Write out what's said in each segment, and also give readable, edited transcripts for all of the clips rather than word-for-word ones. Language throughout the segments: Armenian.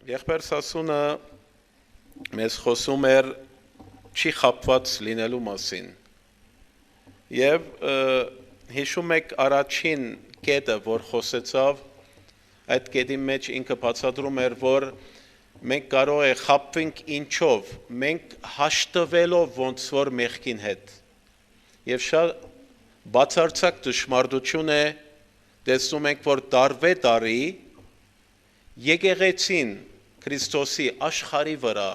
Եղբայրս ասունը մեզ խոսում էր չի խապված լինելու մասին եւ հիշում եք առաջին կետը, որ խոսեցավ, այդ կետի մեջ ինքը բացատրում էր, որ մենք կարող է խապվենք ինչով, մենք հաշտվելով ոնց որ մեղքին հետ եւ շատ բացարձակ ճշմարտություն է տեսնում ենք, որ տարվե տարի եկեղեցին Քրիստոսի աշխարհի վրա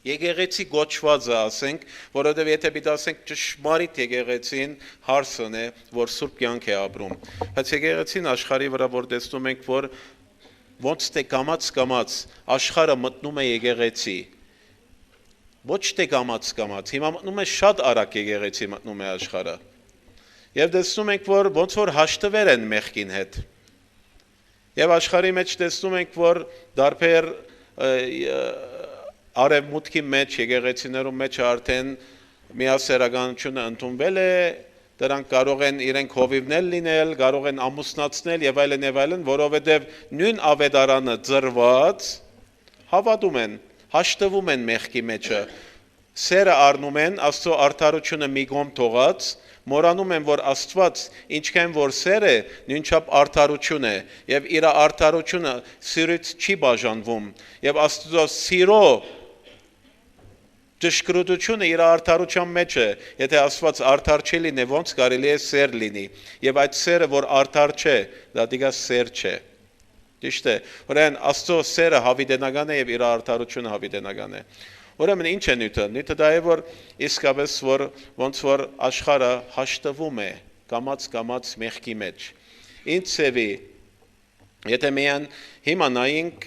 եկեղեցի գոչվածը ասենք, որովհետև եթե պիտի ասենք ճշմարիտ եկեղեցին հարցն է, որ սուրբ կյանք է ապրում։ Բայց եկեղեցին աշխարհի վրա որ տեսնում ենք, որ ոնց թե կամաց աշխարհը մտնում է եկեղեցի։ Ոչ թե կամաց, հիմա մտնում է շատ արագ եկեղեցի մտնում է աշխարհը։ Եվ տեսնում ենք, որ ոնց որ հաշտվեր են մեղքին հետ։ Եվ աշխարհի մեջ տեսնում ենք, որ դարբեր արևմուտքի մեջ եկեղեցիներում մեջ արդեն միասեռականությունը ընդունվել է, դրանք կարող են իրենք հովիվներ լինել, կարող են ամուսնացնել եւ այլն, որովհետեւ նույն ավետարանը ծրված հավատում են, հաշտվում են մեղքի մեջը, սերը առնում են, Աստծո արդարությունը մի կողմ թողած, մորանում են, որ Աստված ինչքան որ սեր է, նույնչափ արդարություն է, եւ իր արդարությունը սիրից չի բաժանվում, եւ Աստծո սիրո ճշգրտությունը իր արդարության մեջ է, եթե Աստված արդար չի լինի, ոնց կարելի է սեր լինի, եւ այդ սերը, որ արդար չէ, դա դիգա սեր չէ։ Ճիշտ է, ուրեմն Աստծո սերը հավիտենական է եւ իր արդարությունը հավիտենական է։ Ուրեմն ինչ է նյութը։ Նյութը դա է, որ իսկապես որ ոնց որ աշխարհը հաշտվում է կամաց մեղքի մեջ։ Ինչ ծևի, եթե միան հիմա նայենք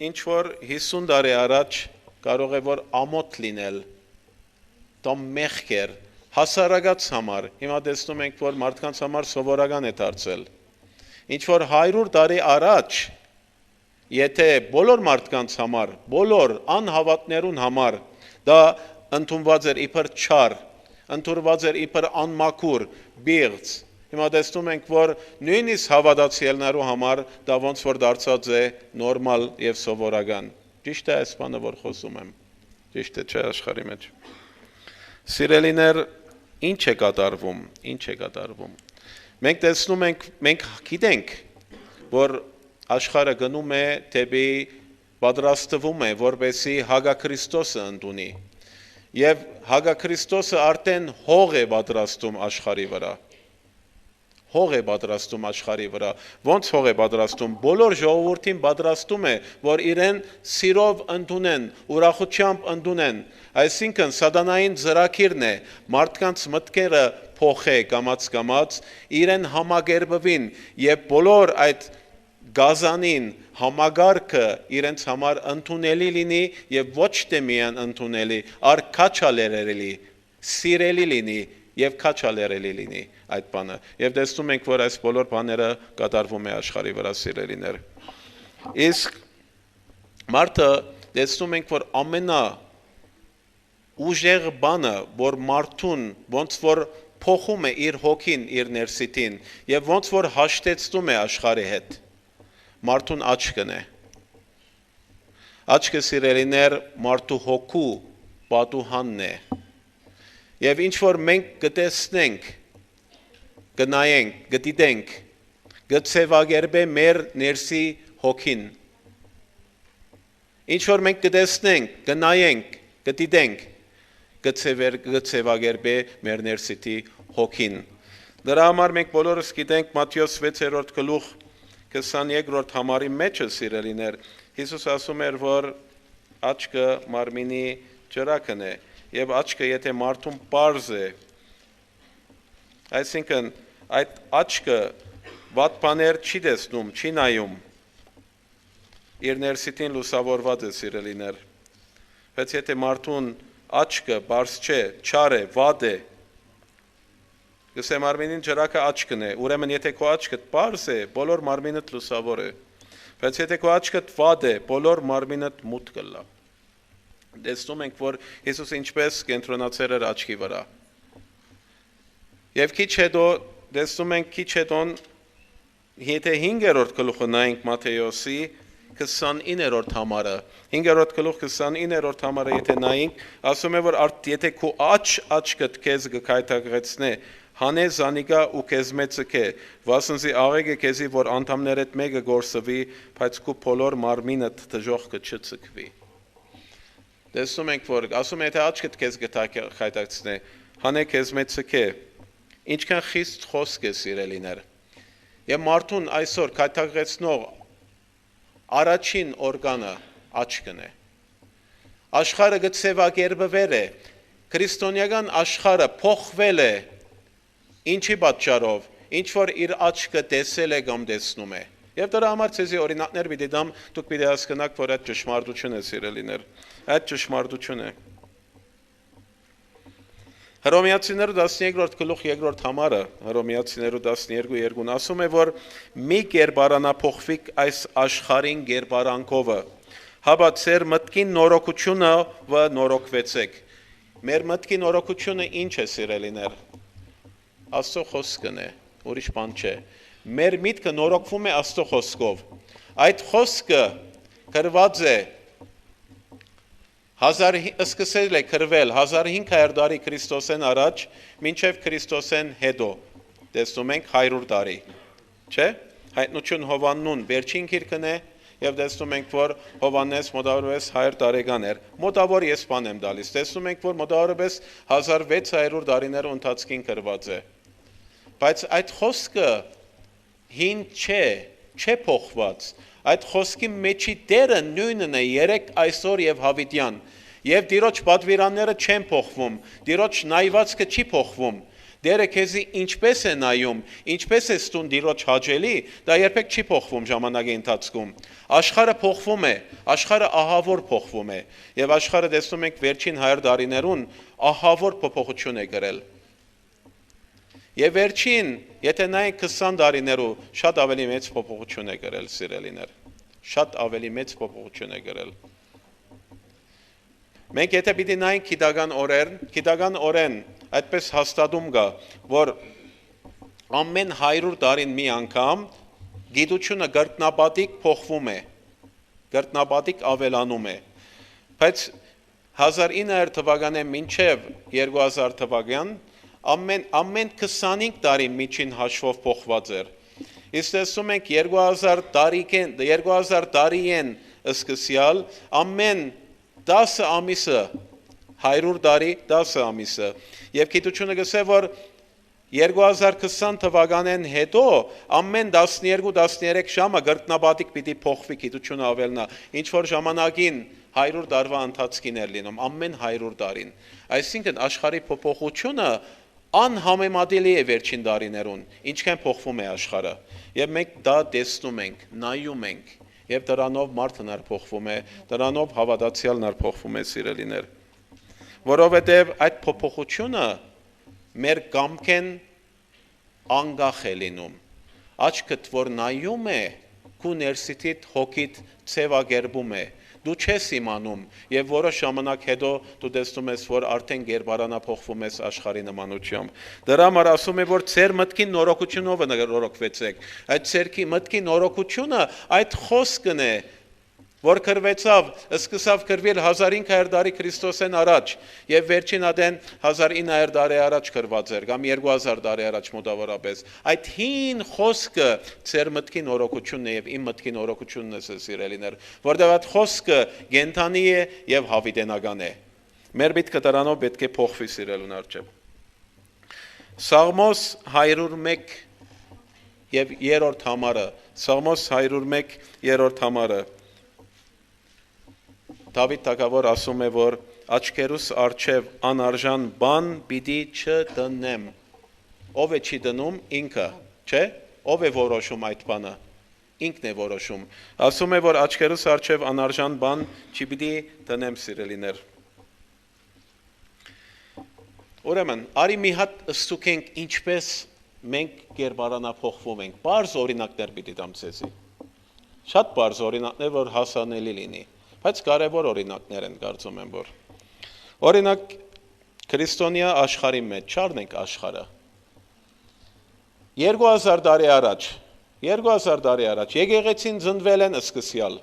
ինչ որ 50 տարի առաջ կարող է որ ամոթ լինել, դա մեղք էր հասարակած համար, հիմա տեսնում ենք, որ մարդկանց համար սովորական է դարձել։ Ինչ որ 100 տարի առաջ եթե բոլոր մարդկանց համար, բոլոր անհավատներուն համար դա ընդունված էր իբր չար, ընդունված էր իբր անմաքուր, բիղծ, հիմա տեսնում ենք, որ նույնիսկ հավատացյալներու համար դա ոնց որ դարձած է նորմալ եւ սովորական։ Ճիշտ է այս բանը, որ խոսում եմ։ Ճիշտ է, չէ՞ աշխարհի մեջ։ Սիրելիներ, ինչ է կատարվում։ Մենք տեսնում ենք, մենք գիտենք, որ աշխարհը գնում է դեպի պատրաստվում է, որպեսզի Հագաքրիստոսը ընդունի։ Եվ Հագաքրիստոսը արդեն հող է պատրաստում աշխարհի վրա։ Ոնց հող է պատրաստում, բոլոր ժողովրդին պատրաստում է, որ իրեն սիրով ընդունեն, ուրախությամբ ընդունեն, այսինքն սատանային ծրագիրն է, մարդկանց մտքերը փոխե կամաց, իրեն համագերբվին եւ բոլոր այդ գազանին համագարկը իրենց համար ընդունելի լինի եւ ոչ թե միայն ընդունելի, այլ քաչալերելի, սիրելի լինի եւ քաչալերելի լինի այդ բանը։ Եվ տեսնում ենք, որ այս բոլոր բաները կատարվում է աշխարհի վրա սիրելիներ։ Իսկ մարդը տեսնում ենք, որ ամենա ուժեղ բանը, որ մարդուն ոնց որ փոխում է իր հոգին, իր ներսիտին եւ ոնց որ հաշտեցնում է աշխարհի հետ, մարդուն աչքն է։ Աչքը սիրելիներ մարդու հոգու պատուհանն է։ Եվ ինչ որ մենք կտեսնենք, կնայենք, կդիտենք, կցևագերբե մեր ներսի հոգին։ Ինչ որ մենք կտեսնենք, կնայենք, կդիտենք, կցևագերբե մեր ներսիտի հոգին։ Դրա համար մենք բոլորս գիտենք Մատթեոս 6-րդ գլուխ 23-րդ համարի մեջը սիրելիներ, Հիսուս ասում էր, որ աչքը մարմինի ճրագն է, եւ աչքը եթե մարդուն պարզ է, այսինքն այդ աչքը վատ բաներ չի տեսնում, չի նայում, իր ներսիտին լուսավորված է սիրելիներ, բայց եթե մարդուն աչքը պարզ չէ, չար է, վատ է, գսե մարմինին ճրագը աչքն է, ուրեմն եթե քո աչքդ պարզ է, բոլոր մարմինդ լուսավոր է, բայց եթե քո աչքդ վատ է, բոլոր մարմինդ մութ կլա։ Տեսնում ենք, որ Հիսուս ինչպես կենտրոնացել էր աչքի վրա։ Եվ քիչ հետո տեսնում ենք, եթե 5-րդ գլուխը նայենք Մատթեոսի, 29-րդ համարը, 5-րդ գլուխ 29-րդ համարը եթե նայենք, ասում է որ եթե քո աչքդ քեզ գքայթակղեցնե, հանե զանիկա ու քեզ մեծկե, վասնզի աղեգը քեզի որ անդամներդ մեկը գործվի, բայց քո բոլոր մարմինդ դժոխքը չծկվի։ Տեսնում ենք որ ասում է եթե աչքդ քեզ գքայթակցնե, հանե քեզ մեծկե, ինչքան խիստ խոսք է սիրելիներ։ Եվ մարդուն այսօր քայթակղեցնող առաջին օրգանը աչքն է։ Աշխարհը գծեվակերպվել է, քրիստոնեական աշխարհը փոխվել է, ինչի պատճառով, ինչ որ իր աչքը տեսել է կամ տեսնում է։ Եվ դրա համար ցեզի օրինակներ պիտի դամ, դուք պիտի հասկանաք, որ այդ ճշմարտություն է սիրելիներ, այդ ճշմարտություն է։ Հռոմեացիներու 13-րդ գլուխ 2-րդ համարը, Հռոմեացիներու 12:2 ասում է, որ մի կերպարանափոխվիկ այս աշխարհին կերպարանքովը, հաբա ձեր մտքին նորոգությունը վ նորոգվեցեք։ Մեր մտքի նորոգությունը ինչ է սիրելիներ։ Աստծո խոսքն է, ուրիշ բան չէ։ Մեր միտքը նորոգվում է Աստծո խոսքով։ Այդ խոսքը գրված է սկսել է գրվել 1500 տարի Քրիստոսեն առաջ, մինչև Քրիստոսեն հետո, տեսնում ենք 100 տարի, չէ՞։ Հայտնություն Հովաննուն վերջին գիրքն է, եւ տեսնում ենք, որ Հովանես մոտավորապես 100 տարեկան էր, մոտավոր ես բան եմ տալիս, տեսնում ենք, որ մոտավորապես 1600 տարիներ ընթացքին գրված է, բայց այդ խոսքը հին չէ փոխված, այդ խոսքի մեջի դերը նույնն է երեք այսօր եւ հավիտյան, եւ Տիրոջ պատվիրանները չեն փոխվում, Տիրոջ նայվածքը չի փոխվում, դերը քեզի ինչպես է նայում, ինչպես է ստուն Տիրոջ հաճելի, դա երբեք չի փոխվում ժամանակի ընթացքում, աշխարհը փոխվում է, աշխարհը ահավոր փոխվում է, եւ աշխարհը տեսնում ենք վերջին 100 տարիներուն ահավոր փոփոխություն է գրել։ Եվ վերջին, եթե նայենք 20 տարիներու շատ ավելի մեծ փոփոխություն է գրել սիրելիներ, շատ ավելի մեծ փոփոխություն է գրել։ Մենք եթե պիտի նայենք գիտական օրեն այդպես հաստատում կա, որ ամեն 100 տարին մի անգամ գիտությունը գրտնապատիկ փոխվում է, գրտնապատիկ ավելանում է, բայց 1900 թվական에 մինչև 2000 թվական ամեն 25 տարի միջին հաշվով փոխված էր։ Իսկ տեսնում ենք 2000 տարիեն սկսյալ ամեն 10 ամիսը 100 տարի 10 ամիսը եւ գիտությունը գսե որ 2020 թվականեն հետո ամեն 12-13 ժամը գրտնապատիկ պիտի փոխվի գիտությունը ավելնա, ինչ որ ժամանակին 100 տարվա ընթացքին էր լինում, ամեն 100 տարին։ Այսինքն աշխարհի փոփոխությունը անհամեմատելի է վերջին տարիներուն, ինչքան փոխվում է աշխարհը։ Եվ մենք դա տեսնում ենք, նայում ենք, եւ դրանով մարդն փոխվում է, դրանով հավատացյալն փոխվում է սիրելիներ։ Որովհետեւ այդ փոփոխությունը մեր կամքեն անգախ է լինում։ Աչքդ որ նայում է, քու ներսիթիդ հոգիդ ցեվագերբում է։ Դու չես իմանում եւ որոշ ժամանակ հետո դու տեսնում ես որ արդեն գերբարանափոխվում ես աշխարհի նմանությամբ։ Դրա համար ասում է որ ձեր մտքի նորոգությունով նորոգվեցեք։ Այդ ձերքի մտքի նորոգությունը այդ խոսքն է, որ գրվեցավ, սկսավ գրվել 1500 տարի Քրիստոսեն առաջ եւ վերջին ադեն 1900 տարի առաջ գրված էր կամ 2000 տարի առաջ մոտավորապես։ Այդ հին խոսքը ձեր մտքի նորոգությունն է եւ իմ մտքի նորոգությունն է սիրելիներ, որտեղ այդ խոսքը գենթանի է եւ հավիտենական է։ Մեր միտքը դրանով պետք է փոխվի սիրելուն արժե։ Սաղմոս 101 եւ 3-րդ համարը, Սաղմոս 101 3-րդ համարը Դավիթ թագավոր ասում է, որ աչքերուս առջև անարժան բան պիտի չդնեմ։ Ով է չի դնում ինքը, չէ՞։ Ով է որոշում այդ բանը։ Ինքն է որոշում։ Ասում է, որ աչքերուս առջև անարժան բան չպիտի դնեմ սիրելիներ։ Ուրեմն, արի մի հատ ստուգենք ինչպես մենք գերբարանափոխվում ենք։ Բարձ օրինակներ պիտի տամ ցեզի։ Շատ բարձ օրինակներ, որ հասանելի լինի։ Բայց կարևոր օրինակներ են կարծում եմ որ օրինակ քրիստոնյա աշխարհի մեջ չառնենք աշխարհը 2000 տարի առաջ եկեղեցին ծնվել են սկսյալ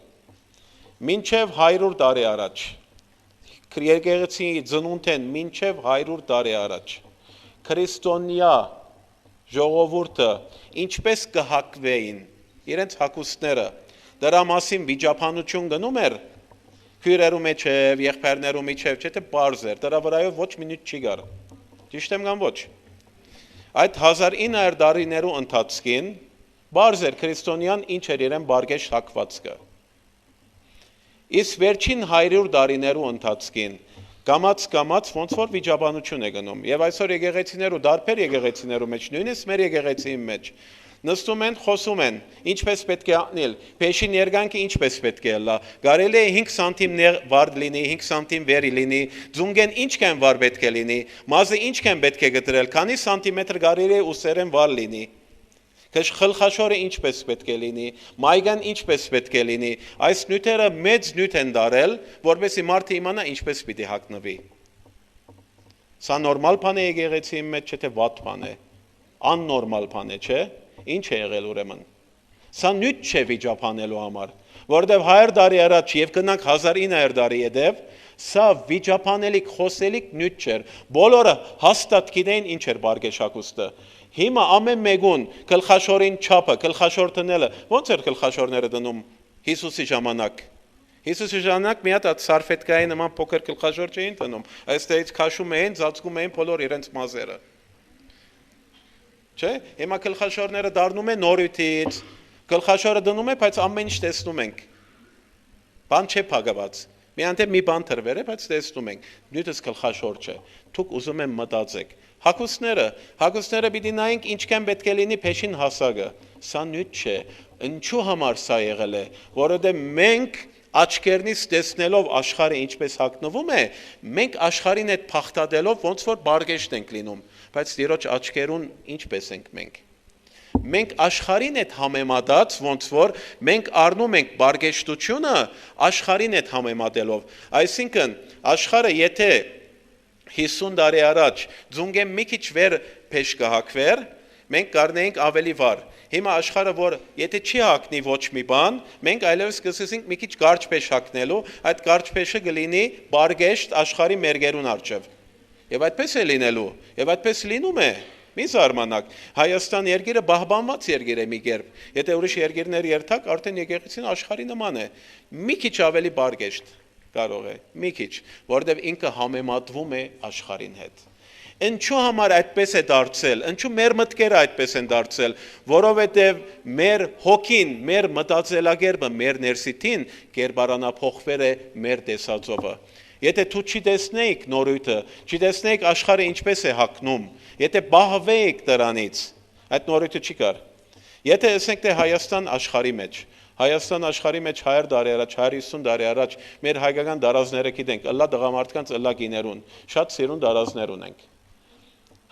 մինչև 100 տարի առաջ, եկեղեցի ծնունդ են մինչև 100 տարի առաջ, քրիստոնյա ժողովուրդը ինչպես կհակվեին, իրենց հակուստները, դրա մասին վիճապանություն գնում էր, քույրերու մեջև, եղբայրներու մեջև, չէ՞ թե պարզ էր, դրա վրայով ոչ մի նյութ չի գար, ճիշտ եմ կամ ոչ, այդ 1900 տարիներու ընթացքին, պարզ էր քրիստոնյան ինչ էր իրեն բարգեշտ հակվածքը, իսկ վերջին 100 տարիներու ընթացքին կամաց ոնց որ վիճաբանություն է գնում եւ այսօր եկեղեցիներու դարբեր եկեղեցիներու մեջ նույնիսկ մեր եկեղեցիի մեջ նստում են խոսում են ինչպես պետք է անել փեշին երգանքը ինչպես պետք է լա կարելի է 5 սանտիմ վար լինի 5 սանտիմ վերի լինի ձունգեն ինչքան վար պետք է լինի մազը ինչքան պետք է գտրել քանի սանտիմետր կարելի է ուսերեն վար լինի Խլխաշորը ինչպես պետք է լինի, մայգան ինչպես պետք է լինի, այս նյութերը մեծ նյութ են դարել, որպեսզի մարդը իմանա ինչպես պիտի հագնվի։ Սա նորմալ բան է եկեղեցիի մեջ, չէ՞ թե վատ բան է, աննորմալ բան է, չէ՞, ինչ է եղել ուրեմն։ Սա նյութ չէ վիճապանելու համար, որովհետև 100 տարի առաջ եւ կնանք 1900 տարի հետև, սա վիճապանելիք, խոսելիք նյութ չէր, բոլորը հաստատ գիտեին ինչ էր բարգեշակուստը։ Հիմա ամեն մեկուն գլխաշորին չափը, գլխաշոր տնելը, ոնց էր գլխաշորները դնում Հիսուսի ժամանակ։ Հիսուսի ժամանակ մի հատ սարֆետկայի նման փոքր գլխաշոր չէին դնում, այստեղից քաշում էին, ծածկում էին բոլոր իրենց մազերը։ Չէ՞, հիմա գլխաշորները դառնում են նորույթից, գլխաշորը դնում է, բայց ամեն ինչ տեսնում ենք։ Բան չէ փակված։ Մի անդեմ մի բան թրվեր է, բայց տեսնում ենք, նույնիսկ գլխաշոր չէ։ Դուք ուզում եմ մտածեք։ Հագուստները պիտի նայենք ինչքան պետք է լինի փեշին հասակը։ Սա նույն չէ։ Ինչու համար սա եղել է, որովհետև մենք աչքերնից տեսնելով աշխարհը ինչպես հագնվում է, մենք աշխարհին հետ փախտadելով ոնց որ բարգեշտ ենք լինում, բայց Տիրոջ աչքերուն ինչպես ենք մենք։ Մենք աշխարհին հետ համեմատած ոնց որ մենք առնում ենք բարգեշտությունը աշխարհին հետ համեմատելով, այսինքն աշխարհը եթե 50 տարի առաջ ձունգեն մի քիչ վեր փեշ կհակվեր, մենք կառնեինք ավելի վար։ Հիմա աշխարհը որ եթե չի հակնի ոչ մի բան, մենք այլևս կսկսենք մի քիչ կարճ փեշ հակնելու, այդ կարճ փեշը կլինի բարգեշտ աշխարհի մերգերուն առջև։ Եվ այդպես է լինելու, եւ այդպես լինում է։ Մի զարմանաք, Հայաստան երկիրը բահբանված երկիր է մի կերպ։ Եթե ուրիշ երկիրներ երթակ, արդեն եկեղեցին աշխարհի նման է։ Մի քիչ ավելի բարգեշտ կարող է, մի քիչ, որովհետև ինքը համեմատվում է աշխարհին հետ։ Ինչու համար այդպես է դարձել, ինչու մեր մտքերը այդպես են դարձել, որովհետև մեր հոգին, մեր մտածելակերպը, մեր ներսիտին կերպարանափոխվել է մեր տեսածովը։ Եթե դու չտեսնեիք նորույթը, չտեսնեիք աշխարհը ինչպես է հագնում, եթե բահվեիք դրանից, այդ նորույթը չի կար։ Եթե ասենք թե Հայաստան աշխարհի մեջ, Հայաստան աշխարհի մեջ 100 տարի առաջ, 150 տարի առաջ մեր հայկական դարազները գիտենք, ըլլա դղամարդկանց ըլլա գիներուն, շատ սիրուն դարազներ ունենք։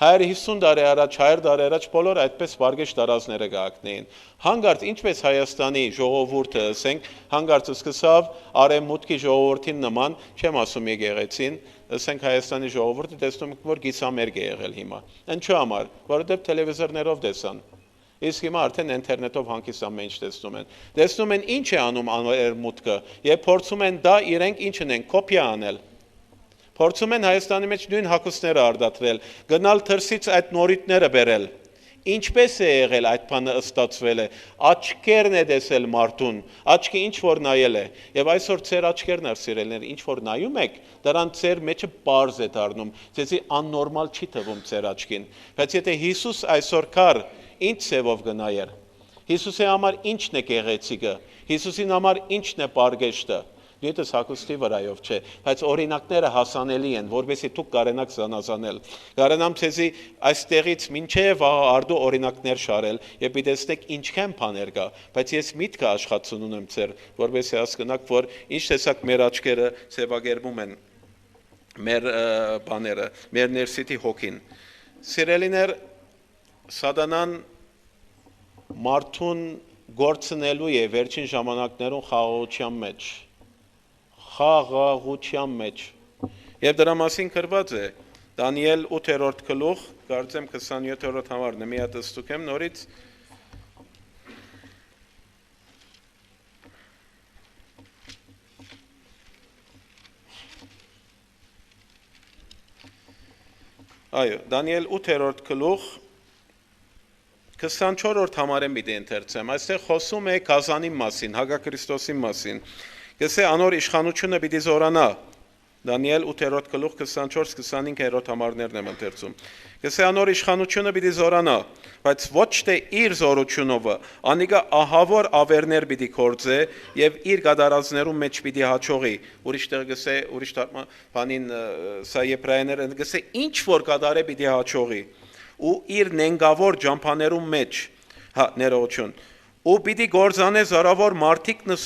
150 տարի առաջ, 100 տարի առաջ բոլոր այդպես բարգեշտ դարազները կհագնեին։ Հանկարծ ինչպես Հայաստանի ժողովուրդը, ասենք, հանկարծ սկսավ արևմուտքի ժողովրդին նման, չեմ ասում եկեղեցին, ասենք Հայաստանի ժողովուրդը տեսնում եք որ գիսամերկ է եղել հիմա։ Ինչու համար, որովհետև տելևիզորներով տեսան։ Իսկ հիմա արդեն ինտերնետով հանկից ամեն ինչ տեսնում են։ Տեսնում են ինչ է անում արևմուտքը, եւ փորձում են դա իրենք ինչն են կոպիա անել։ Փորձում են Հայաստանի մեջ նույն հագուստները արդատրել, գնալ թրսից այդ նորույթները բերել։ Ինչպես է եղել այդ բանը ստացվել է։ Աչքերն է տեսել մարդուն, աչքի ինչ որ նայել է։ Եվ այսօր ծեր աչքերն ար սիրելներ, ինչ որ նայում եք, դրան ծեր մեջը պարզ է դառնում։ Ձեզի աննորմալ չի թվում ծեր աչքին։ Բայց եթե Հիսուս այսօր կար, ինչ ծևով գնայեր։ Հիսուսի համար ինչն է գեղեցիկը։ Հիսուսին համար ինչն է բարգեշտը։ Նույնպես հագուստի վրայով չէ, բայց օրինակները հասանելի են, որովհետեւ դուք կարենաք զանազանել։ Կարենամ ցեզի այստեղից մինչև արդու օրինակներ շարել, եւ դիտեցնեք ինչքան բաներ կա, բայց ես միտքը աշխատություն ունեմ ծեր, որովհետեւ հասկանաք, որ ինչ տեսակ մեր աչքերը ծեվագերվում են մեր բաները, մեր ներսիտի հոգին։ Սիրելիներ, Սատանան մարդուն գործնելու է վերջին ժամանակներուն խաղաղության մեջ։ Եվ դրա մասին գրված է Դանիել 8-րդ գլուխ, կարծեմ 27-րդ համարն է, մի հատ ստուգեմ նորից։ Այո, Դանիել 8-րդ գլուխ 24-րդ համարեն պիտի ընթերցեմ, այստեղ խոսում է Կազանի մասին, Հակաքրիստոսի մասին, գսե անոր իշխանությունը պիտի զորանա, Դանիել 8-րդ գլուխ 24-25-րդ համարներն եմ ընթերցում, գսե անոր իշխանությունը պիտի զորանա, բայց ոչ թե իր զորությունով, անիկա ահավոր ավերներ պիտի կործե եւ իր գադարածներում մեջ պիտի հաճողի, ուրիշ տեղ գսե, ուրիշ բանին սա եբրայերեն գսե ինչ որ գադարե պիտի հաճողի ու իր նենգավոր ջամփաներում մեջ ներողություն ու պիտի գործանե զարավոր մարդիկն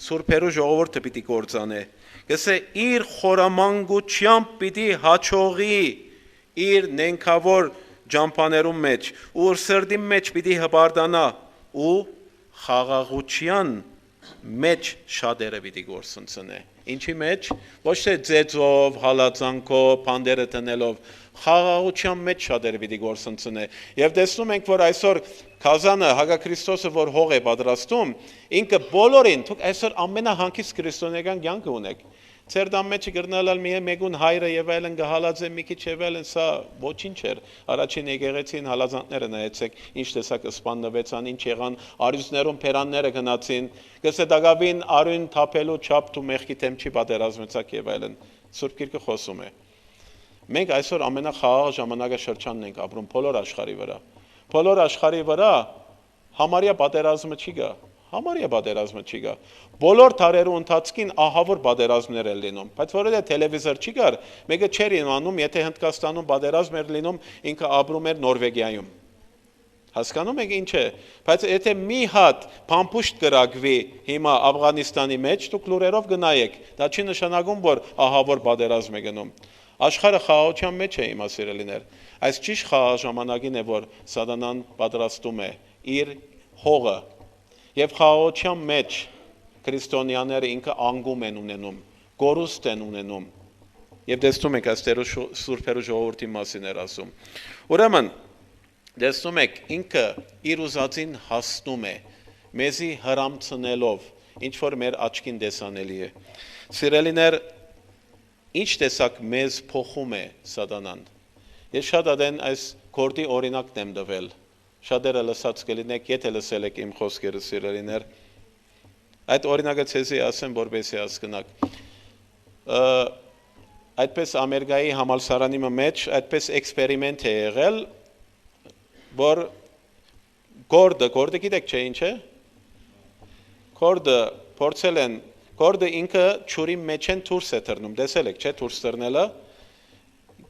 սուրբերու ժողովուրդը պիտի գործանե գսե իր խորամանկությամբ պիտի հաճողի իր նենգավոր ջամփաներում մեջ ու սրդի մեջ պիտի հբարդանա ու խաղաղության մեջ շատերը պիտի գործընծնե ինչի մեջ ոչ թե ձեծով, հալածանքով, փանդերը տնելով խաղաղության մեջ շատերը պիտի գործընծնե եւ տեսնում ենք որ այսօր Կազանը Հակաքրիստոսը որ հող է պատրաստում ինքը բոլորին դուք այսօր ամենահանգիստ քրիստոնեական կյանք ունեք Ձեր դամ մեջ գրնալալ միայն հայրը եւ այլն գհալած է մի քիչ եւ այլն սա ոչինչ էր առաջին եկեղեցին հալածանքները նայեցեք ինչ տեսակ սպաննվեցան ինչ եղան արյուծներում փերանները գնացին գսե դակավին արյուն թափելու չափ դու մեղքի թեմ չի պատերազմեցակ եւ այլն Սուրբ Գիրքը խոսում է Մենք այսօր ամենախաղաղ ժամանակաշրջանն ենք ապրում բոլոր աշխարհի վրա համարյա պատերազմը չի գա Համարյա պատերազմը չի գա Բոլոր տարերու ընթացքին ահավոր պատերազմներ են լինում բայց որովհետեւ տելևիզոր չի գար մեկը չէր իմանում եթե Հնդկաստանում պատերազմ էր լինում ինքը ապրում էր Նորվեգիայում Հասկանում եք ինչ է բայց եթե մի հատ փամփուշտ կրակվի հիմա Աֆղանիստանի մեջ դուք լուրերով գնայեք դա չի նշանակում որ ահավոր պատերազմ է գնում Աշխարհը խաղաղության մեջ է հիմա սիրելիներ այս ճիշտ խաղաղ ժամանակին է որ սատանան պատրաստում է իր հողը Եվ խաղաղության մեջ քրիստոնյաները ինքը անգում են ունենում, գորուստ են ունենում։ Եվ տեսնում եք այստեղ սուրբերու ժողովրդի մասին էր ասում։ Ուրեմն տեսնում եք ինքը իր ուզածին հասնում է, մեզի հրամցնելով, ինչ որ մեր աչքին տեսանելի է։ Սիրելիներ, ինչ տեսակ մեզ փոխում է սատանան։ Ես շատ ադեն այս գործի օրինակն եմ տվել։ Շատերը լսած կլինեք, եթե լսել եք իմ խոսքերը սիրելիներ, այդ օրինակը ցեզի ասեմ, որպեսզի հասկանաք։ Այդպես Ամերիկայի համալսարանի մեջ այդպես էքսպերիմենտ է եղել, որ գորդը գիտեք չէ ինչ է։ Գորդը փորձել են, գորդը ինքը ճուրի մեջ են դուրս է թռնում, տեսել եք, չէ, դուրս թռնելը։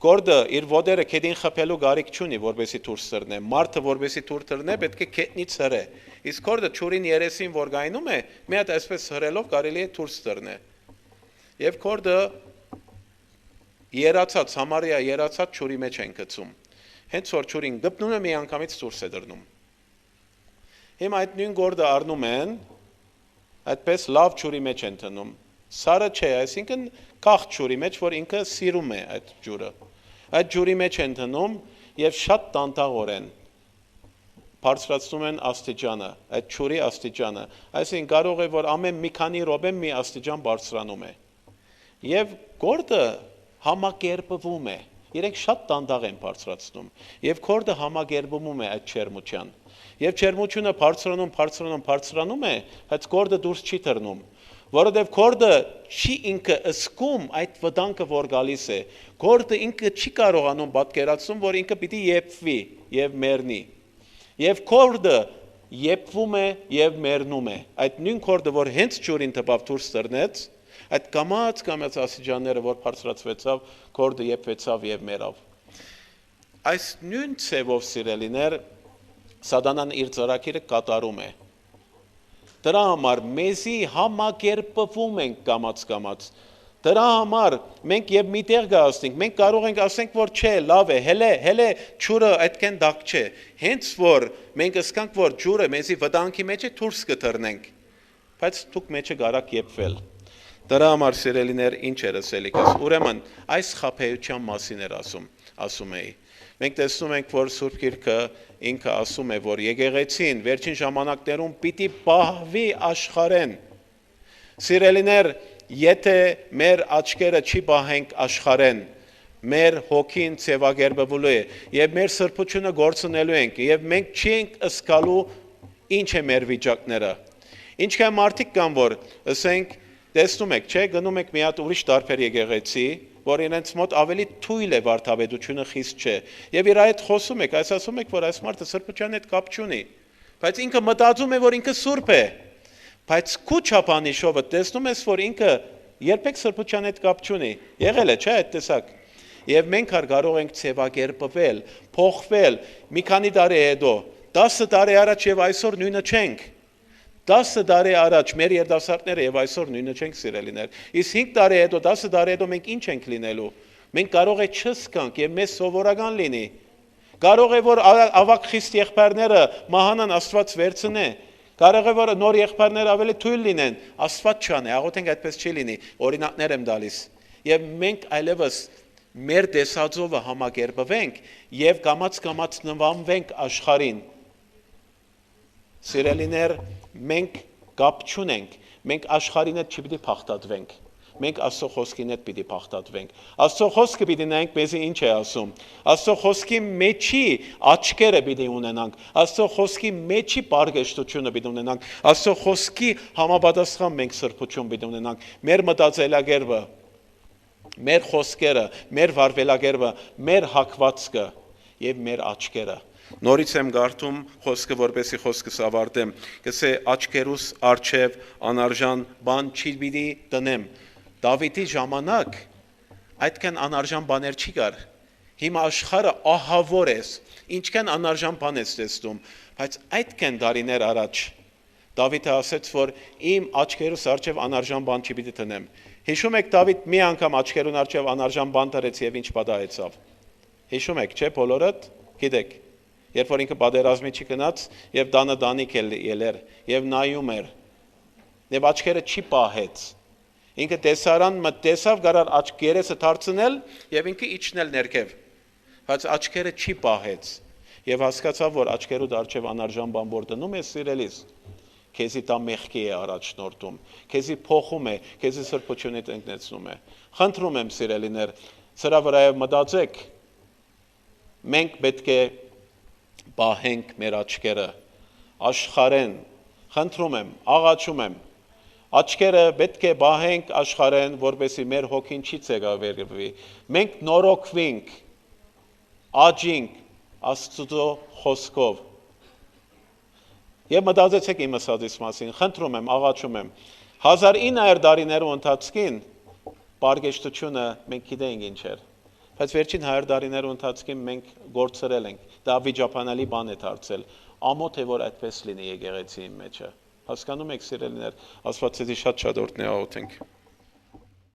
Գորդը իր ոտերը քեդին խփելու գարիք չունի, որպեսի դուրս թռնե։ Մարդը որպեսի դուրս թռնե, պետք է քետնից հրե։ Իսկ գորդը ճուրին երեսին որ գայնում է, մի հատ այսպես հրելով կարելի է դուրս թռնե։ Եվ գորդը երացած, համարյա երացած ճուրի մեջ են գցում։ Հենց որ ճուրին գտնում է մի անգամից դուրս է դռնում։ Հիմա այդ նույն գորդը առնում են, այդպես լավ ճուրի մեջ են տնում։ Սարը չէ, այսինքն կախ ճուրի մեջ, որ ինքը սիրում է այդ ջուրը։ Այդ ջուրի մեջ են տնում եւ շատ տանտաղորեն բարձրացնում են աստիճանը, այդ ջուրի աստիճանը։ Այսինքն կարող է որ ամեն մի քանի րոպե մի աստիճան բարձրանում է։ Եվ գորդը համակերպվում է։ Իրենք շատ տանտաղ են բարձրացնում եւ գորդը համակերպվում է այդ չերմուչյան։ Եվ չերմուչյունը բարձրանում է, բայց գորդը դուրս չի թռնում։ Որովհետև գորդը չի ինքը ըսկում այդ վտանգը որ գալիս է գորդը ինքը չի կարողանում պատկերացնում որ ինքը պիտի եփվի եւ մեռնի եւ գորդը եփվում է եւ մեռնում է այդ նույն գորդը որ հենց ճուրին տպավ դուրս տրնեց այդ կամած ասիջանները որ բարձրացվեցավ գորդը եփվեցավ եւ մեռավ այս նույն ցևով սիրելիներ սատանան իր ծրագիրը կատարում է Դրա համար մեզի համակերպվում ենք կամաց Դրա համար մենք եւ միտեղ գացնենք մենք կարող ենք ասենք որ չէ լավ է հելե ջուրը այդքան դակ չէ հենց որ մենք ասկանք որ ջուրը մեզի վտանգի մեջ է դուրս կթռնենք բայց դուք մեջը գարակ եփվել Դրա համար սիրելիներ ինչ էր ասելիքս ուրեմն այս խափեության մասին էր ասում էի Մենք տեսնում ենք, որ Սուրբ Գիրքը ինքը ասում է, որ եկեղեցին վերջին ժամանակներում պիտի պահվի աշխարհեն։ Սիրելիներ, եթե մեր աչքերը չի պահենք աշխարհեն, մեր հոգին ծևագերբվելու է եւ մեր սրբությունը գործունելու ենք եւ մենք չենք ըսկալու ինչ է մեր վիճակները ինչքան մարդիկ կան որ ասենք տեսնում եք չէ գնում եք մի հատ ուրիշ տարբեր եկեղեցի որ իրենց մոտ ավելի թույլ է վարդապետությունը խիստ չէ եւ իր այդ խոսում եք այս ասում եք որ այս մարդը սրբության հետ կապ չունի բայց ինքը մտածում է որ ինքը սուրբ է բայց քու չափանիշովը տեսնում ես որ ինքը երբեք սրբության հետ կապ չունի եղել է չէ այդ տեսակ Եվ մենք կարող ենք ծևակերպվել, փոխվել մի քանի տարի հետո, 10 տարի առաջ եւ այսօր նույնը չենք։ 10 տարի առաջ մեր երիտասարդները եւ այսօր նույնը չենք սիրելիներ։ Իսկ 5 տարի հետո, 10 տարի հետո մենք ինչ ենք լինելու։ Մենք կարող է չսկանք եւ մեզ սովորական լինի։ Կարող է որ ավակ խիստ եղբայրները մահանան Աստված վերցնե։ Կարող է որ նոր եղբայրները ավելի թույլ լինեն, Աստված չանե, աղոթենք այդպես չի լինի, օրինակներ եմ տալիս։ Եվ մենք այլևս մեր տեսածովը համակերպվենք եւ կամաց նվանվենք աշխարհին Սիրելիներ մենք կապ չունենք մենք աշխարհին հետ չպիտի փախտատվենք մենք Աստծո խոսքին հետ պիտի փախտատվենք Աստծո խոսքը պիտի նայենք մեզի ինչ է ասում Աստծո խոսքի մեջի աչքերը պիտի ունենանք Աստծո խոսքի մեջի բարգեշտությունը պիտի ունենանք Աստծո խոսքի համապատասխան մենք սրբություն պիտի ունենանք մեր մտածելակերպը մեր խոսքերը, մեր վարվելակերպը, մեր հակվածքը եւ մեր աչքերը։ Նորից եմ գարտում խոսքը, որպեսի խոսքս ավարտեմ։ Գսե աչքերուս արչև անարժան բան չի պիտի տնեմ։ Դավիթի ժամանակ այդքան անարժան բաներ չի կար։ Հիմա աշխարհը ահավոր է, ինչքան անարժան բան է տեսնում, բայց այդքան դարիներ առաջ Դավիթը ասաց, որ իմ աչքերուս արչև անարժան բան չի պիտի տնեմ։ Հիշում եք Դավիթ մի անգամ աչքերուն արջև անարժան բան դրեց եւ ինչ պատահեցավ։ Հիշում եք, չէ՞, բոլորդ գիտեք։ Երբ որ ինքը պատերազմի չի գնաց եւ տանը դանիք ելեր եւ նայում էր։ Եվ աչքերը չի պահեց։ Ինքը տեսարան մտեցավ գարար աչքերեսը դարձնել եւ ինքը իջնել ներքև։ Բայց աչքերը չի պահեց։ Եվ հասկացավ, որ աչքերուդ արջև անարժան բան որ դնում է սիրելիս։ Քեզի դա մեղքի է առաջնորդում, քեզի փոխում է, քեզի սրբությունից ընկնեցնում է։ Խնդրում եմ սիրելիներ, սրա վրայով մտածեք, մենք պետք է պահենք մեր աչքերը, աշխարհեն, խնդրում եմ, աղաչում եմ, աչքերը պետք է պահենք աշխարհեն, որպեսզի մեր հոգին չի ցեղավերվի։ Մենք նորոգվենք, աճենք Աստծո խոսքով։ Եվ մտածեցեք իմ ասածից մասին, խնդրում եմ, աղաչում եմ, 1900 տարիներու ընթացքին բարգեշտությունը մենք գիտենք ինչ էր, բայց վերջին 100 տարիներու ընթացքին մենք գործրել ենք, դա վիճապանալի բան է դարձել, ամոթ է որ այդպես լինի եկեղեցիի մեջը, հասկանում եք սիրելիներ, Աստված ձեզի շատ օրհնի աղոթենք։